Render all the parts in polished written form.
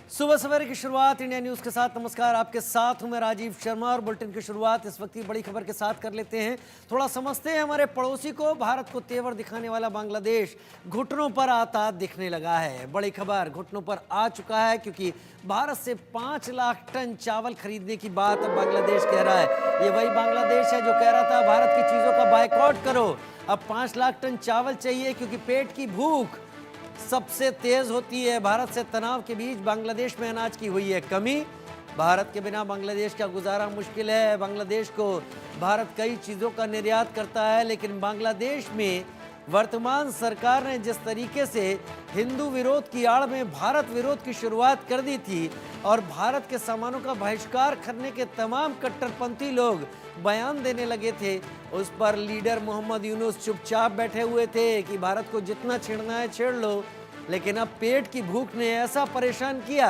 सुबह सवेरे की शुरुआत इंडिया न्यूज के साथ। नमस्कार, आपके साथ हूं मैं राजीव शर्मा और बुलेटिन की शुरुआत इस वक्त की बड़ी खबर के साथ कर लेते हैं। थोड़ा समझते हैं हमारे पड़ोसी को। भारत को तेवर दिखाने वाला बांग्लादेश घुटनों पर आता दिखने लगा है। बड़ी खबर घुटनों पर आ चुका है क्योंकि भारत से 5 लाख टन चावल खरीदने की बात अब बांग्लादेश कह रहा है। ये वही बांग्लादेश है जो कह रहा था भारत की चीजों का बायकॉट करो। अब 5 लाख टन चावल चाहिए क्योंकि पेट की भूख सबसे तेज होती है। भारत से तनाव के बीच बांग्लादेश में अनाज की हुई है कमी। भारत के बिना बांग्लादेश का गुजारा मुश्किल है। बांग्लादेश को भारत कई चीज़ों का निर्यात करता है, लेकिन बांग्लादेश में वर्तमान सरकार ने जिस तरीके से हिंदू विरोध की आड़ में भारत विरोध की शुरुआत कर दी थी और भारत के सामानों का बहिष्कार करने के तमाम कट्टरपंथी लोग बयान देने लगे थे, उस पर लीडर मोहम्मद यूनुस चुपचाप बैठे हुए थे कि भारत को जितना छेड़ना है छेड़ लो। लेकिन अब पेट की भूख ने ऐसा परेशान किया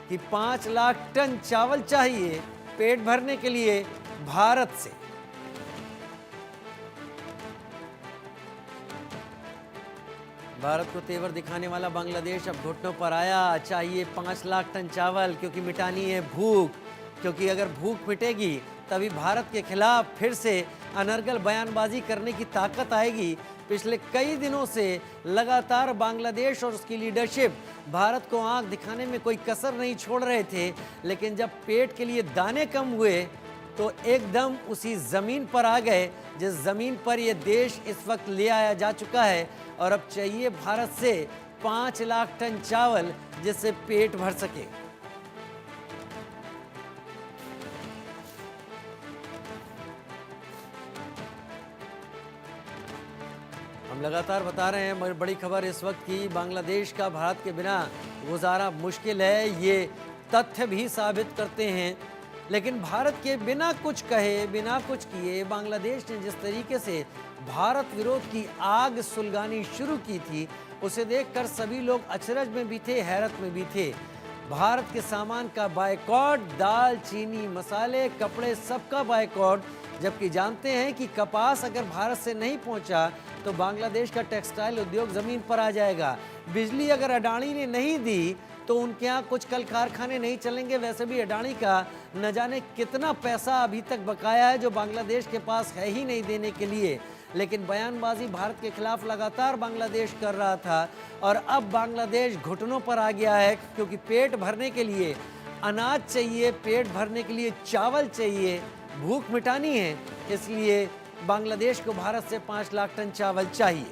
कि 5 लाख टन चावल चाहिए पेट भरने के लिए भारत से। भारत को तेवर दिखाने वाला बांग्लादेश अब घुटनों पर आया। चाहिए 5 लाख टन चावल क्योंकि मिटानी है भूख, क्योंकि अगर भूख मिटेगी तभी भारत के खिलाफ फिर से अनर्गल बयानबाजी करने की ताकत आएगी। पिछले कई दिनों से लगातार बांग्लादेश और उसकी लीडरशिप भारत को आंख दिखाने में कोई कसर नहीं छोड़ रहे थे, लेकिन जब पेट के लिए दाने कम हुए तो एकदम उसी ज़मीन पर आ गए जिस ज़मीन पर ये देश इस वक्त ले आया जा चुका है। और अब चाहिए भारत से 5 लाख टन चावल जिससे पेट भर सके। हम लगातार बता रहे हैं बड़ी खबर इस वक्त की, बांग्लादेश का भारत के बिना गुजारा मुश्किल है, ये तथ्य भी साबित करते हैं। लेकिन भारत के बिना कुछ कहे बिना कुछ किए बांग्लादेश ने जिस तरीके से भारत विरोध की आग सुलगानी शुरू की थी, उसे देखकर सभी लोग अचरज में भी थे, हैरत में भी थे। भारत के सामान का बायकॉट, दाल, चीनी, मसाले, कपड़े, सबका बायकॉट, जबकि जानते हैं कि कपास अगर भारत से नहीं पहुंचा तो बांग्लादेश का टेक्सटाइल उद्योग ज़मीन पर आ जाएगा। बिजली अगर अडानी ने नहीं दी तो उनके यहाँ कुछ कल कारखाने नहीं चलेंगे। वैसे भी अडानी का न जाने कितना पैसा अभी तक बकाया है जो बांग्लादेश के पास है ही नहीं देने के लिए। लेकिन बयानबाजी भारत के खिलाफ लगातार बांग्लादेश कर रहा था और अब बांग्लादेश घुटनों पर आ गया है क्योंकि पेट भरने के लिए अनाज चाहिए, पेट भरने के लिए चावल चाहिए, भूख मिटानी है, इसलिए बांग्लादेश को भारत से 5 लाख टन चावल चाहिए।